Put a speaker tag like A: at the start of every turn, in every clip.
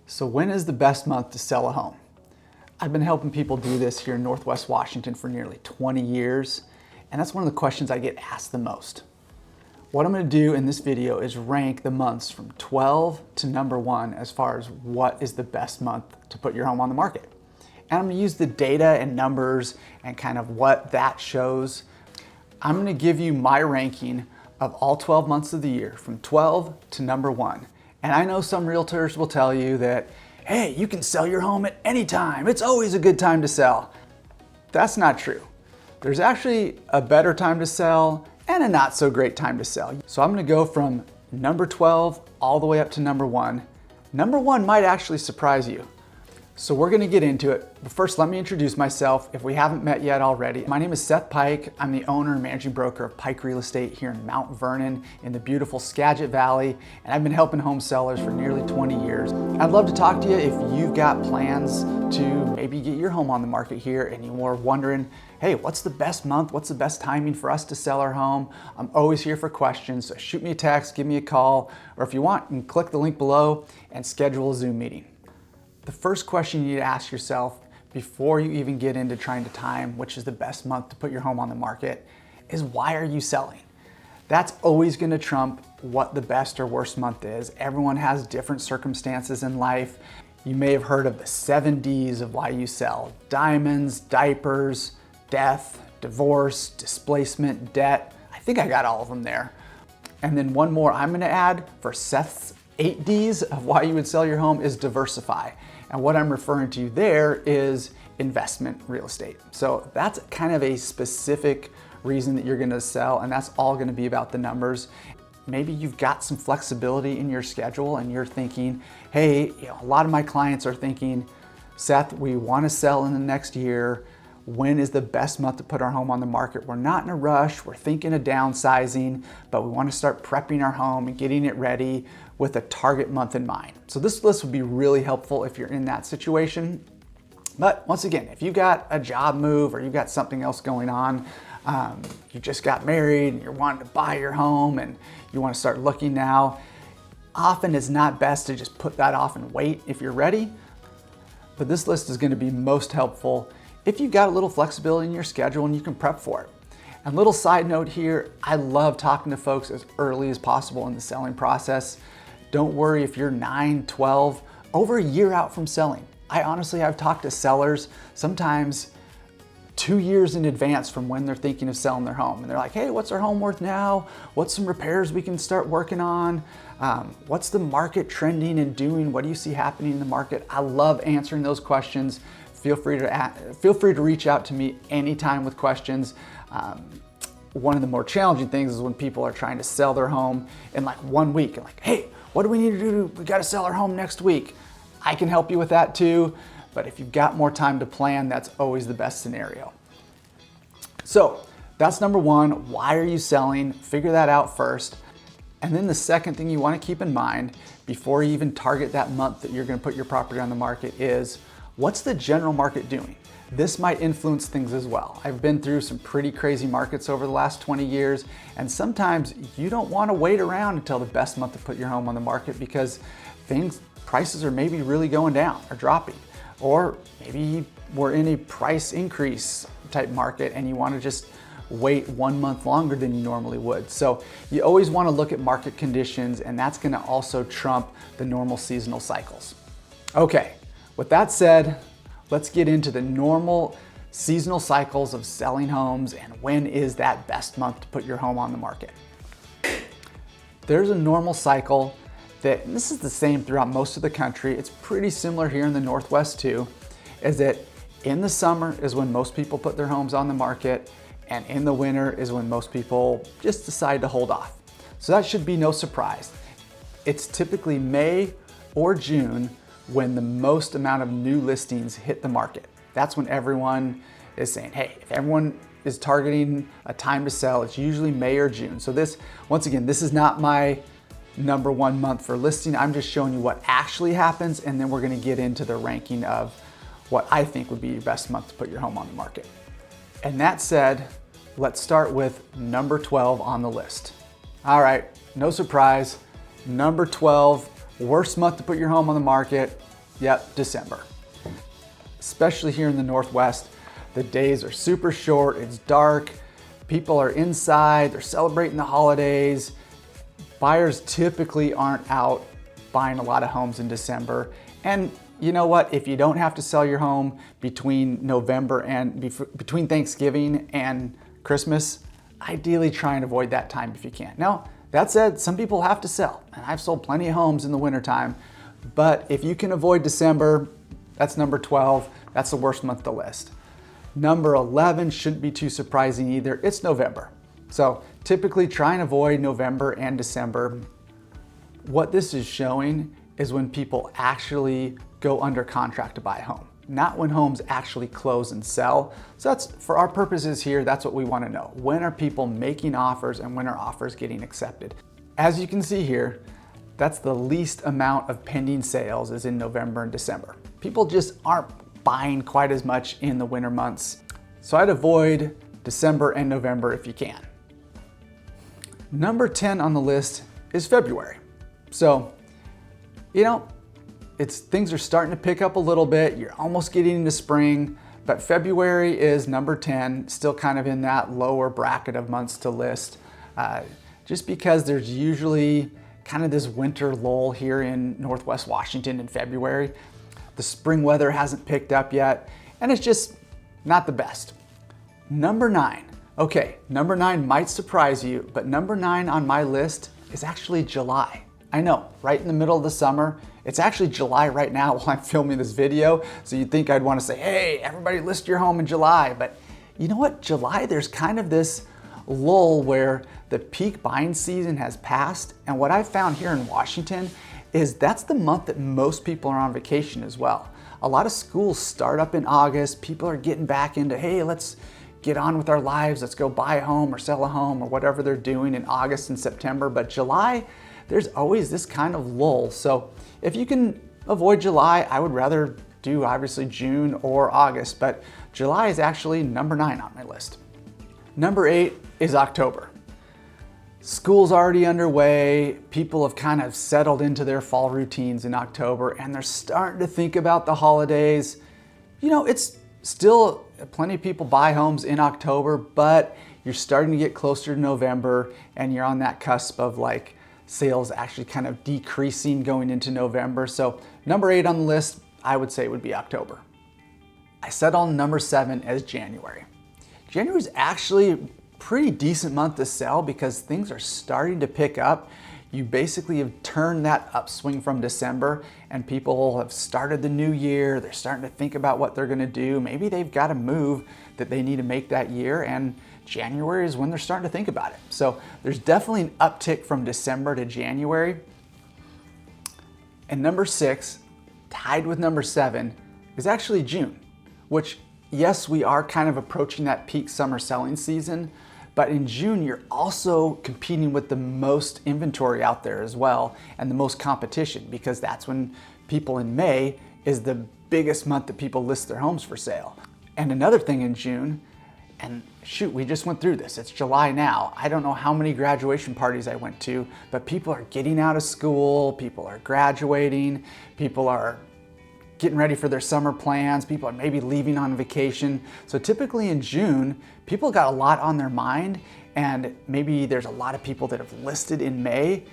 A: So when is the best month to sell a home? I've been helping people do this here in Northwest Washington for nearly 20 years, and that's one of the questions I get asked the most. What I'm going to do in this video is rank the months from 12 to number 1 as far as what is the best month to put your home on the market. And I'm going to use the data and numbers and kind of what that shows. I'm going to give you my ranking of all 12 months of the year from 12 to number 1. And I know some realtors will tell you that, hey, you can sell your home at any time. It's always a good time to sell. That's not true. There's actually a better time to sell and a not so great time to sell. So I'm going to go from number 12 all the way up to number 1. Number 1 might actually surprise you. So we're going to get into it, but first let me introduce myself if we haven't met yet already. My name is Seth Pike. I'm the owner and managing broker of Pike Real Estate here in Mount Vernon in the beautiful Skagit Valley, and I've been helping home sellers for nearly 20 years. I'd love to talk to you if you've got plans to maybe get your home on the market here and you're wondering, hey, what's the best month? What's the best timing for us to sell our home? I'm always here for questions, so shoot me a text, give me a call, or if you want, you can click the link below and schedule a Zoom meeting. The first question you need to ask yourself before you even get into trying to time which is the best month to put your home on the market is, why are you selling? That's always going to trump what the best or worst month is. Everyone has different circumstances in life. You may have heard of the 7 Ds of why you sell: diamonds, diapers, death, divorce, displacement, debt. I think I got all of them there. And then one more I'm going to add for Seth's 8 Ds of why you would sell your home is diversify. And what I'm referring to there is investment real estate. So that's kind of a specific reason that you're going to sell, and that's all going to be about the numbers. Maybe you've got some flexibility in your schedule and you're thinking, hey, a lot of my clients are thinking, Seth, we want to sell in the next year. When is the best month to put our home on the market? We're not in a rush. We're thinking of downsizing, but we want to start prepping our home and getting it ready with a target month in mind. So this list would be really helpful if you're in that situation. But once again, if you got a job move or you got something else going on, you just got married and you're wanting to buy your home and you want to start looking now, often it's not best to just put that off and wait if you're ready. But this list is going to be most helpful if you've got a little flexibility in your schedule and you can prep for it. And little side note here, I love talking to folks as early as possible in the selling process. Don't worry if you're 9, 12, over a year out from selling. I've talked to sellers sometimes 2 years in advance from when they're thinking of selling their home. And they're like, hey, what's our home worth now? What's some repairs we can start working on? What's the market trending and doing? What do you see happening in the market? I love answering those questions. Feel free to reach out to me anytime with questions. One of the more challenging things is when people are trying to sell their home in like 1 week and like, hey, what do we need to do? We got to sell our home next week. I can help you with that too. But if you've got more time to plan, that's always the best scenario. So that's number 1. Why are you selling? Figure that out first. And then the second thing you want to keep in mind before you even target that month that you're going to put your property on the market is, what's the general market doing? This might influence things as well. I've been through some pretty crazy markets over the last 20 years, and sometimes you don't want to wait around until the best month to put your home on the market because prices are maybe really going down or dropping. Or maybe we're in a price increase type market and you want to just wait 1 month longer than you normally would. So you always want to look at market conditions, and that's going to also trump the normal seasonal cycles. Okay, with that said, let's get into the normal seasonal cycles of selling homes and when is that best month to put your home on the market. There's a normal cycle that, and this is the same throughout most of the country, it's pretty similar here in the Northwest too, is that in the summer is when most people put their homes on the market, and in the winter is when most people just decide to hold off. So that should be no surprise. It's typically May or June when the most amount of new listings hit the market. That's when everyone is saying, hey, if everyone is targeting a time to sell, it's usually May or June. So this, once again, this is not my number 1 month for listing. I'm just showing you what actually happens, and then we're gonna get into the ranking of what I think would be your best month to put your home on the market. And that said, let's start with number 12 on the list. All right, no surprise, number 12, worst month to put your home on the market, Yep, December. Especially here in the Northwest, the days are super short, it's dark, people are inside, they're celebrating the holidays. Buyers typically aren't out buying a lot of homes in December. And you know what? If you don't have to sell your home between November and between Thanksgiving and Christmas, ideally try and avoid that time if you can. Now, that said, some people have to sell, and I've sold plenty of homes in the wintertime, but if you can avoid December, that's number 12. That's the worst month to list. Number 11 shouldn't be too surprising either. It's November. So typically try and avoid November and December. What this is showing is when people actually go under contract to buy a home, not when homes actually close and sell. So that's, for our purposes here, that's what we want to know. When are people making offers and when are offers getting accepted? As you can see here, that's the least amount of pending sales is in November and December. People just aren't buying quite as much in the winter months. So I'd avoid December and November if you can. Number 10 on the list is February. So, you know, things are starting to pick up a little bit. You're almost getting into spring, but February is number 10, still kind of in that lower bracket of months to list, just because there's usually kind of this winter lull here in Northwest Washington in February. The spring weather hasn't picked up yet, and it's just not the best. Number 9. Okay, number 9 might surprise you, but number 9 on my list is actually July. I know, right in the middle of the summer. It's actually July right now while I'm filming this video, so you'd think I'd want to say, hey, everybody list your home in July, but you know what? July, there's kind of this lull where the peak buying season has passed, and what I've found here in Washington is that's the month that most people are on vacation as well. A lot of schools start up in August. People are getting back into, hey, let's get on with our lives. Let's go buy a home or sell a home or whatever they're doing in August and September. But July, there's always this kind of lull. So if you can avoid July, I would rather do obviously June or August, but July is actually number 9 on my list. Number 8 is October. School's already underway. People have kind of settled into their fall routines in October and they're starting to think about the holidays. You know, it's still plenty of people buy homes in October, but you're starting to get closer to November and you're on that cusp of like sales actually kind of decreasing going into November. So number 8 on the list, I would say would be October. I settled on number 7 as January. January is actually pretty decent month to sell because things are starting to pick up. You basically have turned that upswing from December and people have started the new year. They're starting to think about what they're gonna do. Maybe they've got a move that they need to make that year, and January is when they're starting to think about it. So there's definitely an uptick from December to January. And number 6, tied with number 7, is actually June, which yes, we are kind of approaching that peak summer selling season, but in June, you're also competing with the most inventory out there as well and the most competition, because that's when people in May is the biggest month that people list their homes for sale. And another thing in June, and shoot, we just went through this, it's July now. I don't know how many graduation parties I went to, but people are getting out of school, people are graduating, people are getting ready for their summer plans, people are maybe leaving on vacation. So typically in June, people got a lot on their mind, and maybe there's a lot of people that have listed in May,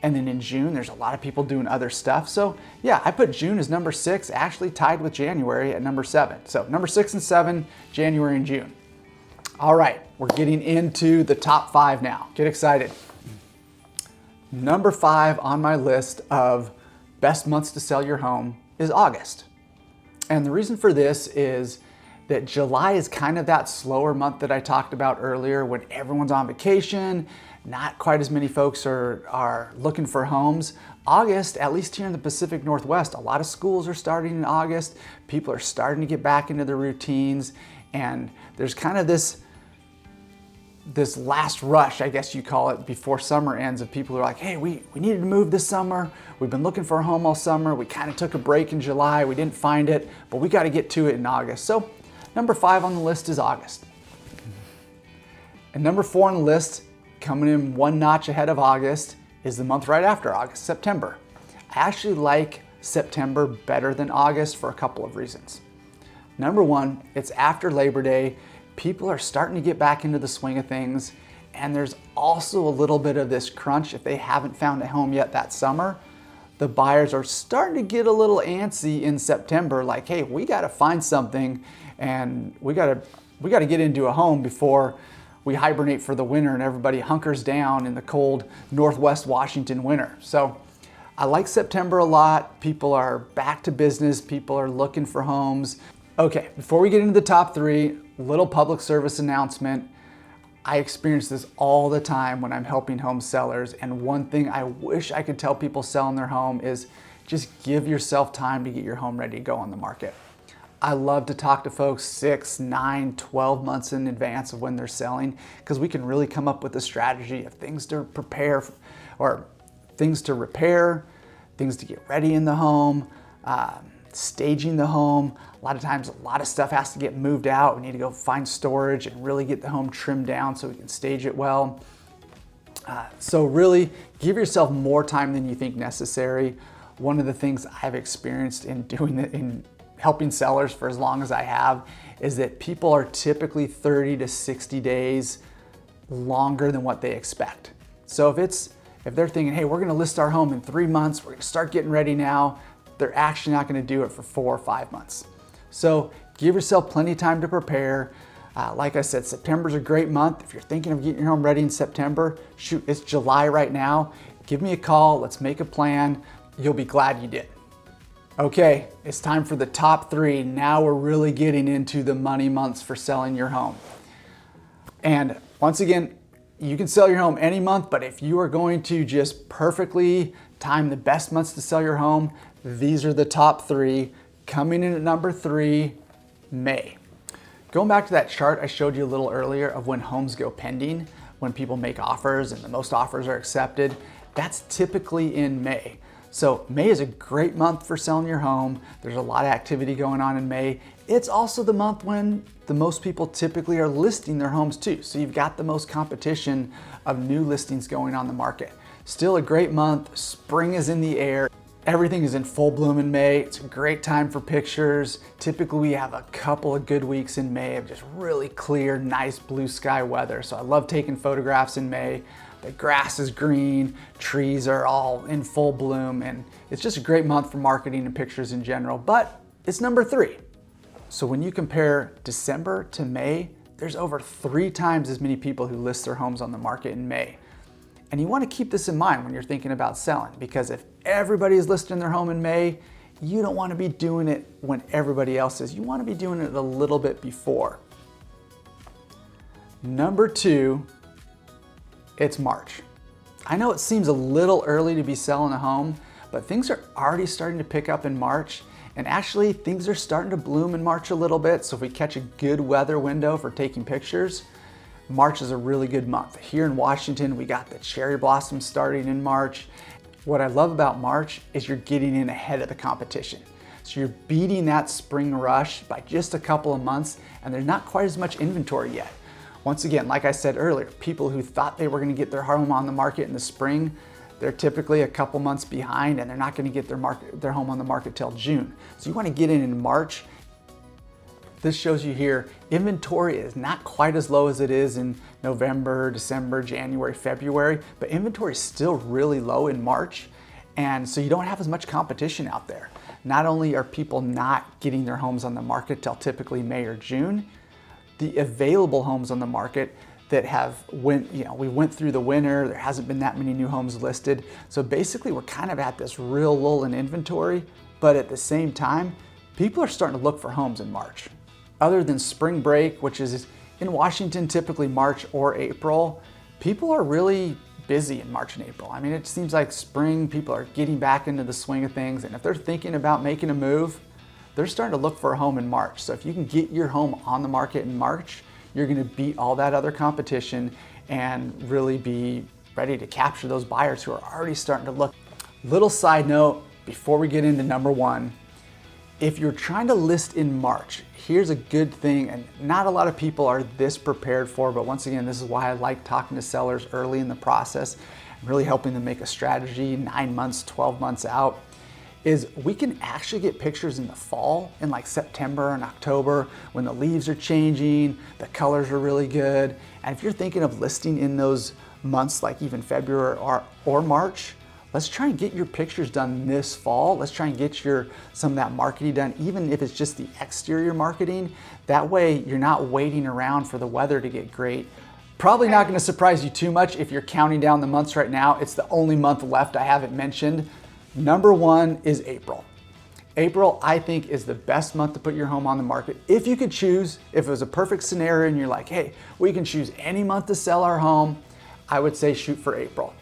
A: and then in June, there's a lot of people doing other stuff. So yeah, I put June as number 6, actually tied with January at number 7. So number 6 and 7, January and June. All right, we're getting into the top 5 now. Get excited. Number 5 on my list of best months to sell your home is August. And the reason for this is that July is kind of that slower month that I talked about earlier when everyone's on vacation, not quite as many folks are looking for homes. August, at least here in the Pacific Northwest, a lot of schools are starting in August. People are starting to get back into their routines, and there's kind of this last rush, I guess you call it, before summer ends, of people who are like, hey, we needed to move this summer. We've been looking for a home all summer. We kind of took a break in July. We didn't find it, but we got to get to it in August. So number 5 on the list is August. And number 4 on the list, coming in one notch ahead of August, is the month right after August, September. I actually like September better than August for a couple of reasons. Number one, it's after Labor Day. People are starting to get back into the swing of things, and there's also a little bit of this crunch if they haven't found a home yet that summer. The buyers are starting to get a little antsy in September, like, hey, we got to find something, and we got to get into a home before we hibernate for the winter and everybody hunkers down in the cold Northwest Washington winter. So I like September a lot. People are back to business. People are looking for homes. Okay, before we get into the top three, little public service announcement. I experience this all the time when I'm helping home sellers, and one thing I wish I could tell people selling their home is just give yourself time to get your home ready to go on the market. I love to talk to folks 6, 9, 12 months in advance of when they're selling, because we can really come up with a strategy of things to prepare or things to repair, things to get ready in the home, staging the home. A lot of times, a lot of stuff has to get moved out. We need to go find storage and really get the home trimmed down so we can stage it well. So really give yourself more time than you think necessary. One of the things I've experienced in doing it, in helping sellers for as long as I have, is that people are typically 30 to 60 days longer than what they expect. So if they're thinking, hey, we're gonna list our home in 3 months, we're gonna start getting ready now, they're actually not gonna do it for 4 or 5 months. So give yourself plenty of time to prepare. Like I said, September's a great month. If you're thinking of getting your home ready in September, shoot, it's July right now. Give me a call, let's make a plan. You'll be glad you did. Okay, it's time for the top three. Now we're really getting into the money months for selling your home. And once again, you can sell your home any month, but if you are going to just perfectly time the best months to sell your home, these are the top three. Coming in at number 3, May. Going back to that chart I showed you a little earlier of when homes go pending, when people make offers and the most offers are accepted, that's typically in May. So May is a great month for selling your home. There's a lot of activity going on in May. It's also the month when the most people typically are listing their homes too. So you've got the most competition of new listings going on the market. Still a great month. Spring is in the air. Everything is in full bloom in May. It's a great time for pictures. Typically we have a couple of good weeks in May of just really clear, nice blue sky weather. So I love taking photographs in May. The grass is green, trees are all in full bloom, and it's just a great month for marketing and pictures in general, but it's number 3. So when you compare December to May, there's over 3 times as many people who list their homes on the market in May. And you want to keep this in mind when you're thinking about selling, because if everybody is listing their home in May, you don't want to be doing it when everybody else is. You want to be doing it a little bit before. Number 2, it's March. I know it seems a little early to be selling a home, but things are already starting to pick up in March, and actually things are starting to bloom in March a little bit. So if we catch a good weather window for taking pictures, March is a really good month. Here in Washington, we got the cherry blossoms starting in March. What I love about March is you're getting in ahead of the competition. So you're beating that spring rush by just a couple of months, and there's not quite as much inventory yet. Once again, like I said earlier, people who thought they were gonna get their home on the market in the spring, they're typically a couple months behind, and they're not gonna get their home on the market till June. So you wanna get in March. This shows you here, inventory is not quite as low as it is in November, December, January, February, but inventory is still really low in March. And so you don't have as much competition out there. Not only are people not getting their homes on the market till typically May or June, the available homes on the market that we went through the winter, there hasn't been that many new homes listed. So basically we're kind of at this real lull in inventory, but at the same time, people are starting to look for homes in March. Other than spring break, which is in Washington, typically March or April, people are really busy in March and April. I mean, it seems like spring, people are getting back into the swing of things. And if they're thinking about making a move, they're starting to look for a home in March. So if you can get your home on the market in March, you're gonna beat all that other competition and really be ready to capture those buyers who are already starting to look. Little side note, before we get into number 1, if you're trying to list in March, here's a good thing, and not a lot of people are this prepared for, but once again, this is why I like talking to sellers early in the process and really helping them make a strategy 9 months, 12 months out. is we can actually get pictures in the fall, in like September and October, when the leaves are changing, the colors are really good. And if you're thinking of listing in those months, like even February or March, let's try and get your pictures done this fall. Let's try and get some of that marketing done, even if it's just the exterior marketing. That way you're not waiting around for the weather to get great. Probably not gonna surprise you too much if you're counting down the months right now. It's the only month left I haven't mentioned. Number one is April. April, I think, is the best month to put your home on the market. If you could choose, if it was a perfect scenario and you're like, hey, we can choose any month to sell our home, I would say shoot for April.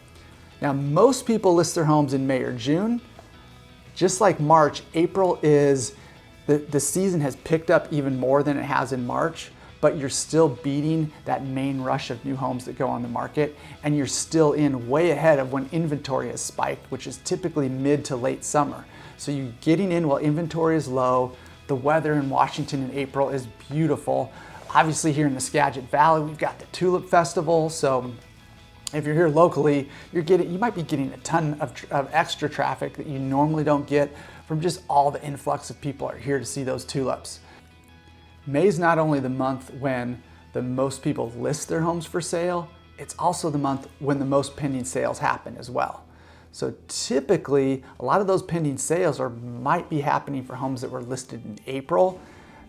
A: Now, most people list their homes in May or June. Just like March, April is, the season has picked up even more than it has in March, but you're still beating that main rush of new homes that go on the market, and you're still in way ahead of when inventory has spiked, which is typically mid to late summer. So you're getting in while inventory is low. The weather in Washington in April is beautiful. Obviously here in the Skagit Valley, we've got the Tulip Festival, so if you're here locally, you might be getting a ton of extra traffic that you normally don't get from just all the influx of people are here to see those tulips. May is not only the month when the most people list their homes for sale, it's also the month when the most pending sales happen as well. So typically, a lot of those pending sales might be happening for homes that were listed in April.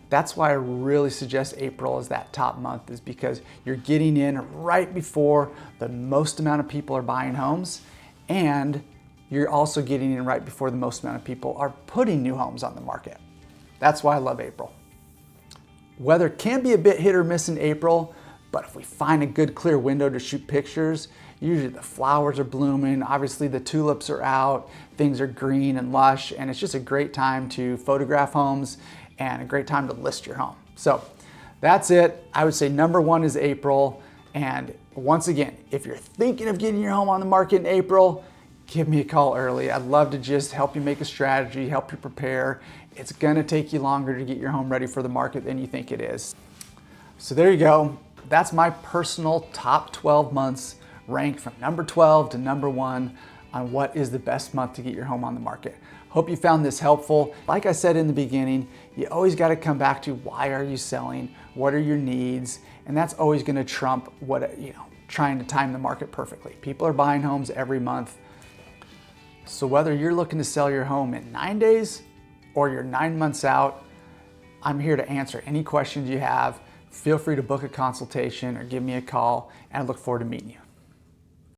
A: That's why I really suggest April as that top month, is because you're getting in right before the most amount of people are buying homes, and you're also getting in right before the most amount of people are putting new homes on the market. That's why I love April. Weather can be a bit hit or miss in April, but if we find a good clear window to shoot pictures, usually the flowers are blooming, obviously the tulips are out, things are green and lush, and it's just a great time to photograph homes and a great time to list your home. So that's it. I would say number one is April. And once again, if you're thinking of getting your home on the market in April, give me a call early. I'd love to just help you make a strategy, help you prepare. It's gonna take you longer to get your home ready for the market than you think it is. So there you go. That's my personal top 12 months ranked from number 12 to number 1 on what is the best month to get your home on the market. Hope you found this helpful. Like I said in the beginning, you always got to come back to why are you selling? What are your needs? And that's always going to trump trying to time the market perfectly. People are buying homes every month. So whether you're looking to sell your home in 9 days or you're 9 months out, I'm here to answer any questions you have. Feel free to book a consultation or give me a call, and I look forward to meeting you.